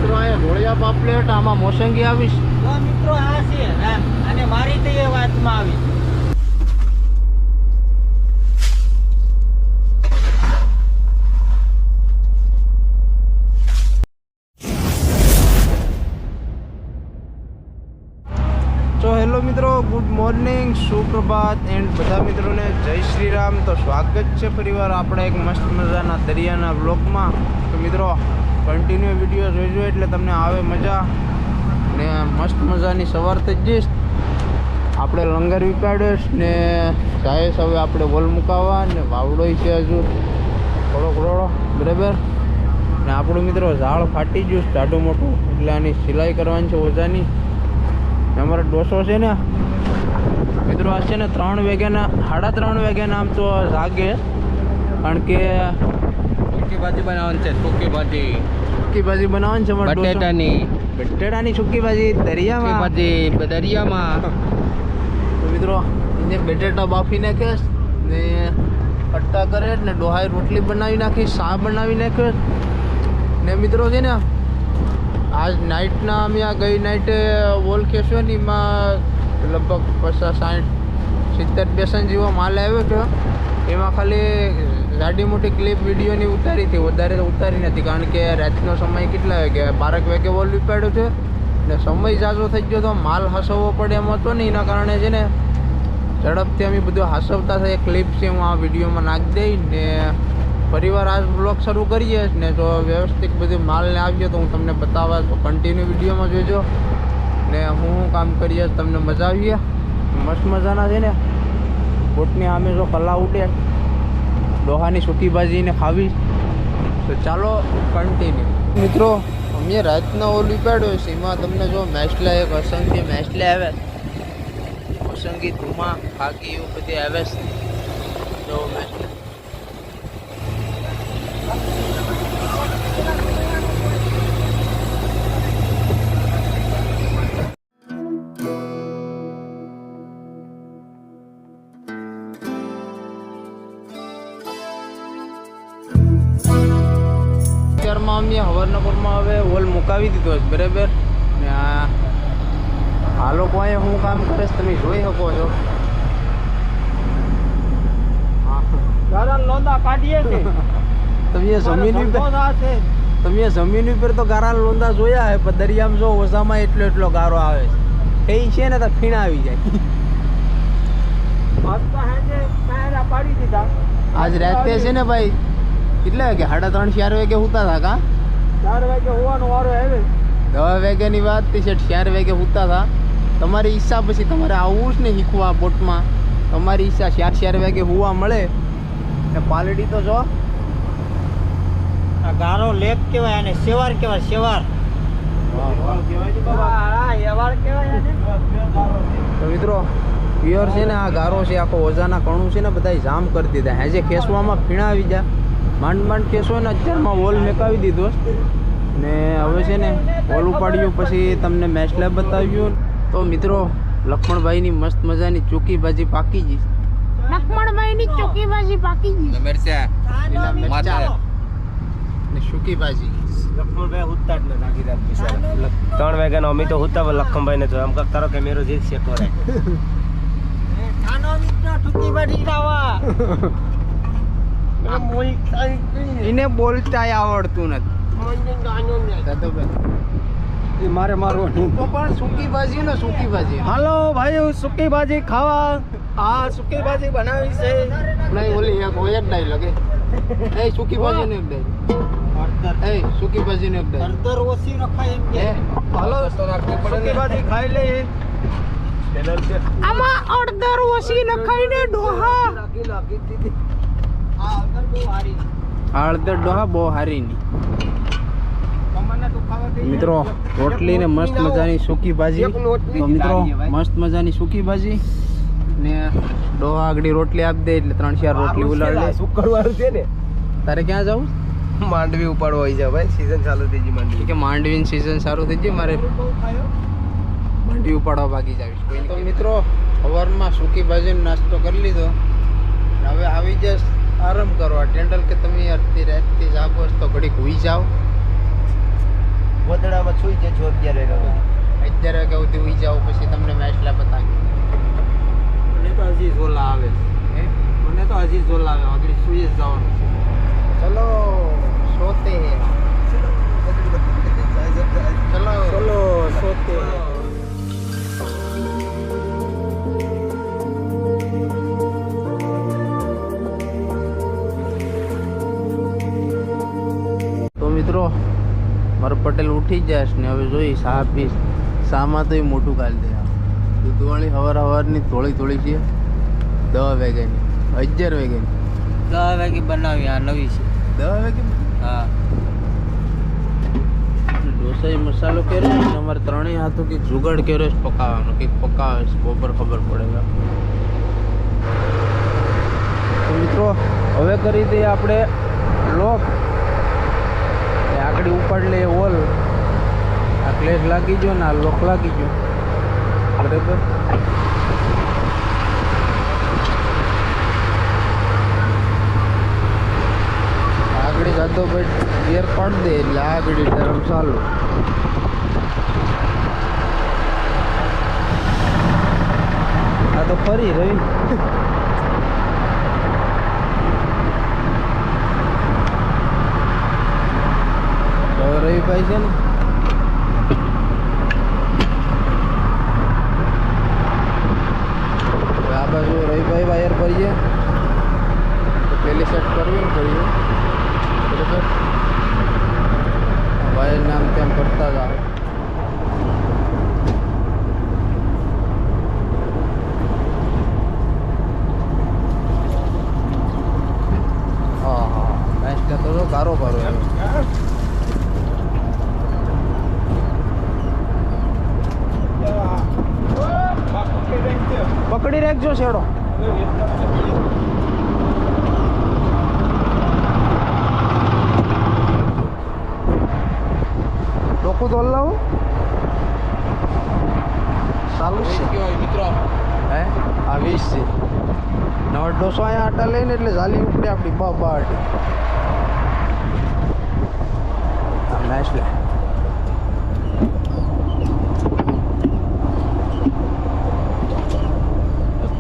મિત્રો અહીંયા ઢોળિયા પાપલેટ, આમાં મોસંગી આવીશ તો મિત્રો આ છે રામ અને મારી તો એ વાતમાં આવી. તો હેલો મિત્રો, ગુડ મોર્નિંગ, સુપ્રભાત એન્ડ બધા મિત્રોને જય શ્રી રામ. તો સ્વાગત છે ફરીવાર આપણે એક મસ્ત મજાના દરિયાના બ્લોગમાં. તો મિત્રો કન્ટિન્યુ વિડીયો જોઈજો એટલે તમને આવે મજા ને મસ્ત મજાની સવાર થઈ જઈશ. આપણે લંગર વિકાડ્યો ને જાયસ હવે આપણે વોલ મુકાવવા ને વાવડો છે હજુ થોડોક રોડો બરાબર. ને આપણું મિત્રો ઝાડ ફાટી ગયું જાડું મોટું એટલે આની સિલાઈ કરવાની છે ઓજાની. અમારો ડોસો છે ને મિત્રો આ છે ને 3 વાગ્યાના 3:30 વાગ્યાના આમ તો જાગે, કારણ કે સૂકી ભાજી બનાવવાની છે. સૂકી ભાજી બનાવવાની છે અમારે બટેટાની સૂકી ભાજી દરિયામાં. તો મિત્રો એને બટેટા બાફી નાખે ને કટ્ટા કરે ને ડોહાઈ રોટલી બનાવી નાખી, શા બનાવી નાખે ને મિત્રો છે ને આજ નાઇટના અમે આ ગઈ નાઇટે વોલ ખેંચ્યો ને એમાં લગભગ 50-60-70 બેસન જેવો માલ આવ્યો છે. એમાં ખાલી જાડી મોટી ક્લિપ વિડીયોની ઉતારી હતી, વધારે તો ઉતારી નથી, કારણ કે રાતનો સમય કેટલા વાગે 12 વાગે વોલ ઉપાડ્યો છે ને સમય ઝાઝો થઈ ગયો તો માલ હાસવવો પડે એમ હતો ને, એના કારણે છે ને ઝડપથી અમે બધું હાસવતા થાય ક્લિપ છે હું આ વિડીયોમાં નાખી દઈ ને ફરીવાર આ બ્લોગ શરૂ કરીએ ને તો વ્યવસ્થિત બધું માલને આવીએ તો હું તમને બતાવવા, તો કન્ટિન્યુ વિડીયોમાં જોઈજો ને હું કામ કરીએ તમને મજા આવીએ. મસ્ત મજાના છે ને બોટની સામે જો કલા ઉડે ડોહાની સૂકી ભાજીને ખાવી. તો ચાલો કન્ટિન્યુ. મિત્રો અમે રાતના ઓલ ઉપાડ્યો છે, એમાં તમને જો મેસલા એક અસંખ્ય મેસલા આવે, અસંગી ધુમા ખાકી એવું બધી આવે છે. જો મેસલા અમે હવારના પરમાં હવે વોલ મુકાવી દીધો છે બરાબર. ને આ લોકો અહીંયા હું કામ કરે છે તમે જોઈ શકો છો. તમે જમીન ઉપર તો ગારા લોંદા જોયા હે, પણ દરિયામાં જો ઓછામાં એટલો ગારો આવે છે એ છે ને તો ફીણા આવી જાય. આજ રાતે છે ને ભાઈ કેટલા વાગે 3:30-4 વાગે હુતા હતા કા 4 વાગે હોવાનો વારો આવે. 10 વાગ્યાની વાત થી 4 વાગે હુતા હતા. તમારી ઈચ્છા પછી તમારે આવવું જ ને શીખવા બોટમાં, તમારી ઈચ્છા 4 વાગે હુવા મળે ને પાલડી તો જો આ ગારો લેક કહેવાય અને સેવાર કહેવાય. સેવાર તો મિત્રો પ્યોર છે ને આ ગારો છે, આખો ઓજાના કણું છે ને બધા જામ કરી દીધા. હેજે ખેસવામાં ફીણા આવી જાય, માંડ ખેસો ને અત્યારમાં વોલ મેકાવી દીધો ને હવે છે ને વોલ ઉપાડ્યું પછી તમને મેસલા બતાવ્યું. તો મિત્રો લક્ષ્મણભાઈની મસ્ત મજાની ચોકી ભાજી પાકી ગઈ. મરચા ને સૂકી ભાજી. લક્ષ્મણભાઈ હુતા જ નાખી રાત બિચારા 3 વાગ્યાનો અમે તો હુતા લક્ષ્મણભાઈ ને જો આમ તારો કેમેરો જે સેટ કરે ખાનો મિત્ર સૂકી ભાજી ખાવા એને બોલતા આવડતું નથી. મારે મારવાનું તો પણ સૂકી ભાજી ને સૂકી ભાજી. હાલો ભાઈ સૂકી ભાજી ખાવા. હા સૂકી ભાજી બનાવી છે. નહીં ઓલી એક ડાયલોગ એ સૂકી ભાજી ને એક ડાયલોગ એ સૂકી ભાજી ને એક ડાયલોગ અડધર ઓછી રખાય એમ કે હાલો સૂકી ભાજી ખાઈ લે. આમાં અડધર ઓછી નખાઈને ડોહા લાગી દીધી. આ અડધર બહુ હારી. હળદર ડોહા બહુ હારી ની. મિત્રો રોટલી ને મસ્ત મજાની સૂકી ભાજી. તો મિત્રો મસ્ત મજાની સૂકી ભાજી ને ડોહા આગળ રોટલી આપી દે એટલે 3-4 રોટલી ઉલાડ લે. શુક્રવાર છે ને તારે ક્યાં જવું? માંડવી ઉપાડવા આવી જાય ભાઈ, સીઝન ચાલુ થઈ ગઈ માંડવી. કે માંડવીની સીઝન ચાલુ થઈ ગઈ, મારે માંડવી ઉપાડવા બાકી જ આવીશ. તો મિત્રો સવારમાં સૂકી ભાજીનો નાસ્તો કરી લીધો, હવે આવી જશ આરામ કરવા. ટેન્ડલ કે તમે અડધી રાતથી જાગો તો ઘડીક હુઈ જાઓ. ગોદડામાં સુઈ જજો 11 વાગે. 11 વાગ્યા સુધી ઉઈ જાવ, પછી તમને મેચલા બતાવી. મને તો હજી ઝોલા આવે. હે? મને તો હજી ઝોલા આવે. આગળ સુઈ જ જવાનું. ચલો સોતે હે. ચલો ચલો સોતે. તો મિત્રો મારો પટેલ ઉઠી જાય ને હવે જોઈ શા પીસ શામાં તો એ મોટું કાઢી દે. દૂધવાળી હવારની થોડી થોડી છે 10 વાગ્યાની 11 વાગ્યાની 10 વાગે બનાવી. આ નવી છે. 10 વાગે હા. ઢોસા મસાલો કર્યો ને અમારે ત્રણેય હાથો કંઈક જુગાડ કર્યો છે પકાવવાનો, કંઈક પકાવે છે બપોર ખબર પડે. તો મિત્રો હવે કરી દઈએ આપણે લોક. આગળ ઉપાડ લે ઓલ. આ ક્લેશ લાગી ગયો ને આ લોક લાગી ગયો બરાબર. આગળ જાતો ભાઈ ગેર પાડી દે એટલે આગળ ધરમ ચાલુ. આ તો ફરી રવિ રવિભાઈ છે ને આ બાજુ રવિભાઈ વાયર ભરીએ તો પેલી સેટ કરવી ને કરીએ બરાબર. વાયર નામ તેમ કરતા જ આવે. હા હા મેચ કહેતો હતો ગારો ગારો એમ. પકડી રાખજો છેડો. લોકો તો હલાવું ચાલુ છે મિત્રો. હે આ 20 છે. નવા ડોસો અહીંયા આટા લઈને એટલે ઝાલી ઉપડે આપણી બાટી. આ મેચ લે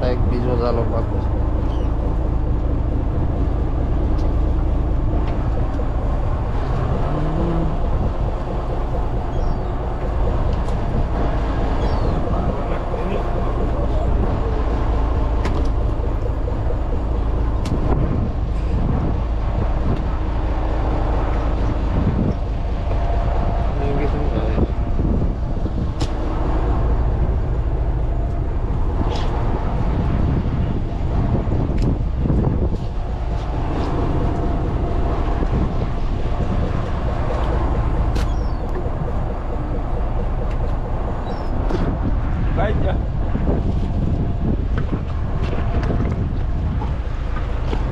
એક બીજો ઝાલો પાકો છે.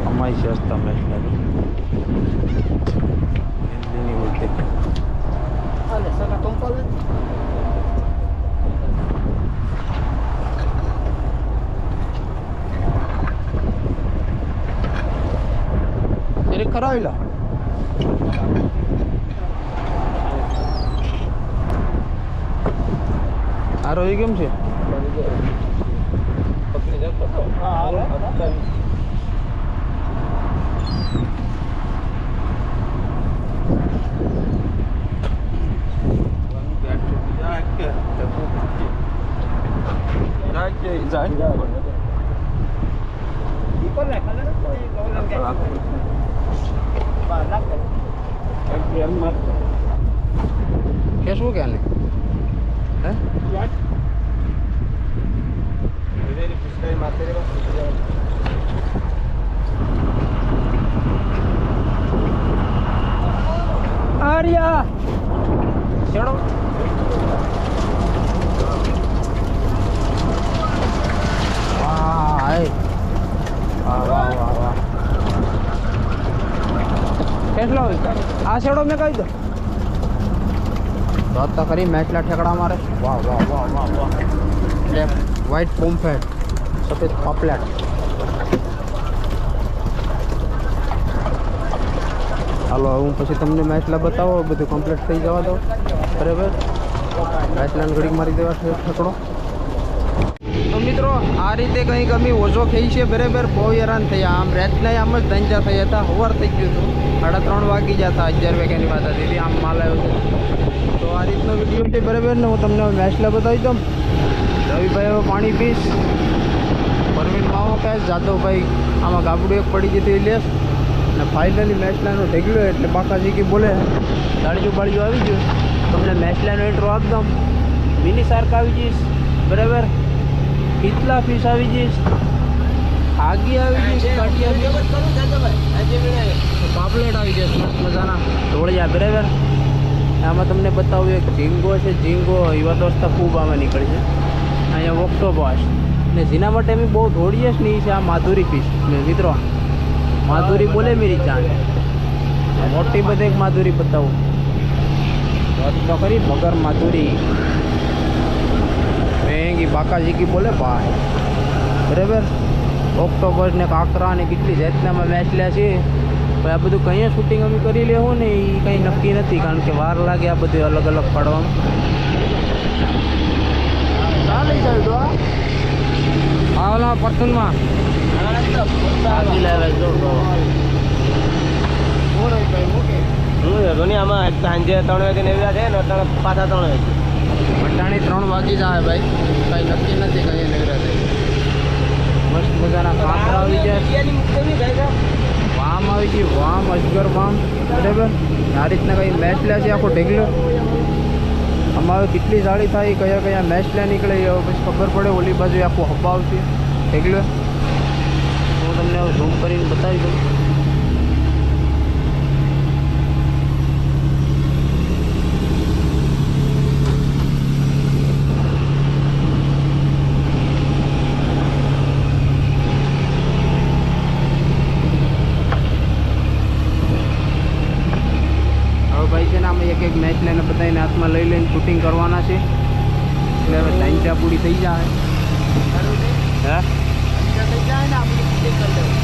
અમારી સસ્તા મેચ લાગે હિન્દીની બોલતે. Vale, saca con cola. એને કરાવી લો. આ રોહી કેમ છે? પકડી જતો તો. હા. શું કે ને હે આર્યા ચડો. વાહ વાહ વાહ વાહ. કેટલો આ છેડો મેં કહી દો તો ખરી મેચલા ઠેકડા મારે. વાહ વાહ વાહ વાહ વાહ. વ્હાઈટ પોમ્ફેટ સફેદ પાપલેટ. હાલો હું પછી તમને મેચલા બતાવો બધું કમ્પ્લીટ થઈ જવા દો. બરાબર મેચલાન ઘડીક મારી દેવા છે ઠકડો. તો મિત્રો આ રીતે કંઈક અમે ઓછો ખાઈ છે બરાબર. બહુ હેરાન થયા. આમ રાતના આમ જ ધંજા થયા હતા. સવાર થઈ ગયું હતું. 3:30 વાગી ગયા હતા. 11 વાગ્યાની વાત હતી. આમ માલ આવ્યો છે. તો આ રીતનો વિડીયો છે બરાબર ને. હું તમને મેચલા બતાવી દઉં. રવિભાઈ હવે પાણી પીશ. પરવીન માવો કહે જાદવભાઈ આમાં ગાબડું એક પડી જતી લેસ ને ફાઇનલી મેચલાનો ઢેગલો એટલે બાકાજી કી બોલે દાળીયું બાળીયું આવી ગયું. તમને મેચલાનો ઇન્ટ્રો આપી દઉં. મિની શાર્ક આવી જઈશ બરાબર. કેટલા ફીસ આવી જઈશ. આગી આવી જઈશ. કાઢી આવી પાપલેટ આવી જઈશ મસ્ત મજાના ઢોળિયા બરાબર. આમાં તમને બતાવું એક ઝીંગો છે. ઝીંગો એવા દોસ્તા ખૂબ આમાં નીકળી છે. અહીંયા ઓક્ટોપસ ને જેના માટે અમે બહુ દોડીએ જ નહીં છે આ માધુરી ફીશ ને મિત્રો. માધુરી બોલે મેરી જાન. મોટી બધે એક માધુરી બતાવું તો ખરી વગર માધુરી મેંગી બાકાજી કી બોલે ભાઈ બરાબર. ઓક્ટોપસ ને કાંકરા ને કેટલી જાતનામાં મેચ લે છે. પણ આ બધું કંઈ શૂટિંગ અમે કરી લેવું ને એ કંઈ નક્કી નથી કારણ કે વાર લાગે આ બધું અલગ અલગ પાડવામાં. ચાલે ચાલતો હા ઓલા પરથુનમાં આગી લાવે જો આમાં સાંજે 3 વાગે નેવ્યા છે ને પાછા 3 વાગે મટાણી 3 વાગી જાય ભાઈ. કંઈ નક્કી નથી કંઈ નેવરા થાય. મસ્ત મજાના કાંકરા આવી જાય. વામ આવી ગઈ. વામ અજગર વામ બરાબર. આ રીતના કંઈ મેચ લે છે આખો ઢેગલો. આમાં હવે કેટલી જાળી થાય કયા કયા મેચ લે નીકળે હવે પછી ખબર પડે. ઓલી બાજુ આખું હબ્બા આવશે ઢેગલો. હું તમને ઝૂમ કરીને બતાવી દઉં. ભાઈ છે ને અમે એક મેચ લઈને બધાને હાથમાં લઈ લઈને શૂટિંગ કરવાના છે એટલે હવે ટાઈમ પૂરી થઈ જાય. હે થઈ જાય ને આપણે શૂટિંગ કરી લેવું.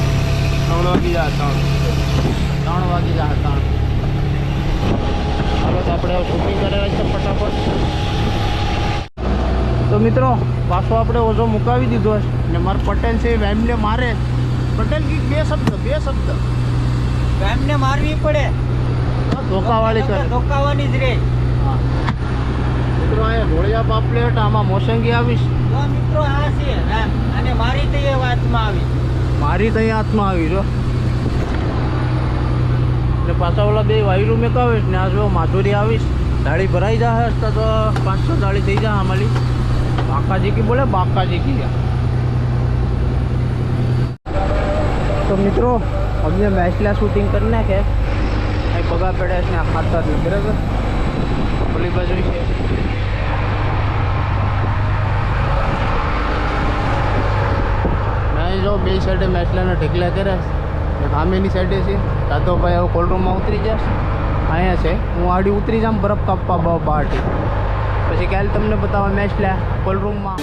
3 વાગી જાય. 3 વાગી જાય. 3 હવે તો આપણે શૂટિંગ કરેલા છે ફટાફટ. તો મિત્રો પાછો આપણે ઓઝો મુકાવી દીધો છે ને મારા પટેલ છે એમને મારે. પટેલ કી બે શબ્દ એમને મારવી પડે. ધોકાવાળી કરે. ધોકાવાની જ રે. હા મિત્રો અહીંયા ઢોળિયા પાપલેટ આમાં મોસંગી આવીશ. જો મિત્રો આ છે અને મારી તો એ વાતમાં આવી. મારી તો અહીંયા હાથમાં આવી જો. એટલે પાછા ઓલા બે વાયરું મેકાવીશ ને આ જો માધુરી આવીશ. દાળી ભરાઈ જાય તો 500 દાળી થઈ જાય અમારી. બાકાજી કી બોલે બાકાજી કી. તો મિત્રો અમને મેચલા શૂટિંગ કરી નાખે. બગા પડે છે આ ખાતા જ બરાબર. ઓલી બાજુ છે મેં જો બે સાઈડે મેચલાના ઢેકલા કર્યા. સામેની સાઈડે છે દાદોભાઈ હવે કોલ્ડરૂમમાં ઉતરી જશે. અહીંયા છે હું આડી ઉતરી જામ બરફ કાપવા બહારથી. પછી કાલે તમને બતાવવા મેચલા કોલ્ડરૂમમાં.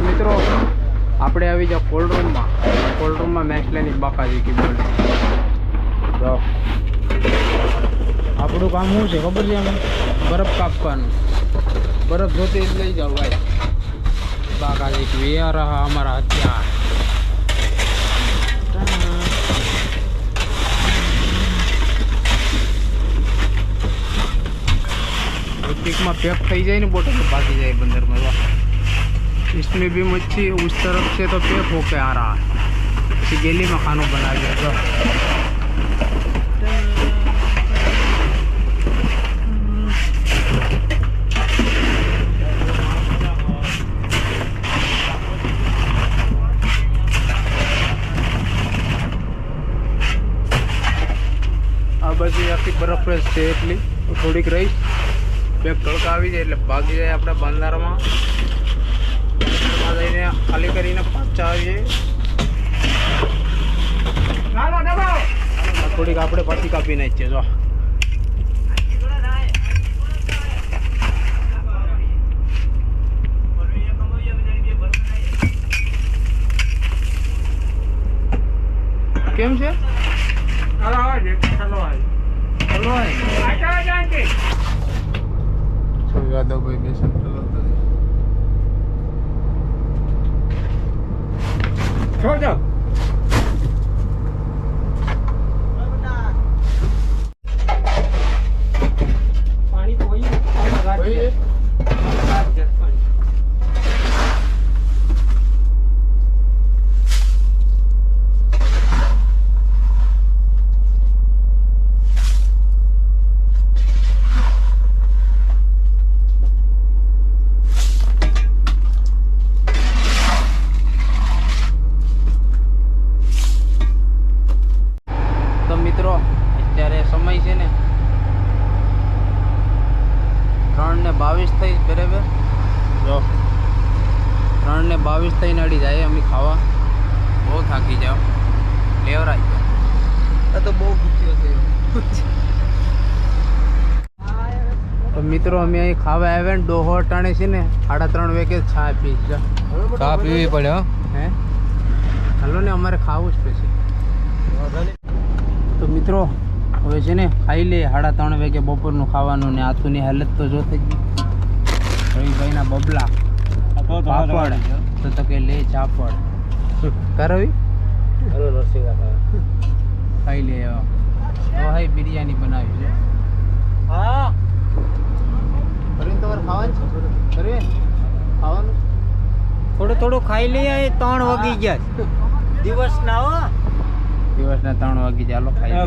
મિત્રો આપણે આવી જાઓ કોલ્ડરૂમમાં. કોલ્ડરૂમમાં મેચલાની બાકાજી કી બોલે. જો આપણું કામ શું છે ખબર છે? અમે બરફ કાપવાનું. બરફ જોતે જ લઈ જાઓ ભાઈ. બાકાજી કી એ રહા અમારા હથિયાર. में पैक थी जाए ना बोटल भागी जाए बंदर में। इसमें भी मच्छी उस तरफ से तो पैक होके आ रहा है, इसी गली में खाना बना दिया। तो आ बाजू आखी बरफ है एटली थोड़ीक रही બે તડકા આવી જાય એટલે ભાગી જાય આપણે બંદરમાં જઈને ખાલી કરીને પાછા આવીએ। થોડીક આપણે પાછી કાપી નાખીએ। જો કેમ છે હલવાય છે હલવાય હલવાય આટા જાંકે છો યાદવભાઈ બેસન ચલાવતા છોડો પાણી તો હોય ભાઈ તો મિત્રો અત્યારે સમય છે ને 3:22 થઈ બરાબર જો 3:22 થઈને અડી જાય અમે ખાવા બહુ થાકી જાવ લેવરાય આ તો બહુ ભૂખ્યો થયો તો મિત્રો અમે અહીં ખાવા આવ્યા ને ડોહો અટાણે છે ને 3:30 વાગે ચા પી જા ચા પીવી પડે હો હે હાલો ને અમારે ખાવું જ પછી તો મિત્રો હવે છે ને ખાઈ લે 3:30 વાગે બપોરનું ખાવાનું ને આથુની હાલત તો જો થઈ ગઈ રવિભાઈના બબલા પાપડ તો કે લે ચાપડ કરવી હલો નરસિંહ ખાઈ લે તો હાઈ બિરયાની બનાવી છે હા કરીને તમારે ખાવાનું છે કરવી ખાવાનું થોડું થોડું ખાઈ લઈએ 3 વાગી ગયા દિવસ ના હો દિવસના 3 વાગે ચાલો ખાઈ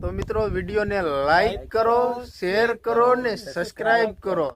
તો મિત્રો વિડીયોને લાઈક કરો શેર કરો ને સબસ્ક્રાઇબ કરો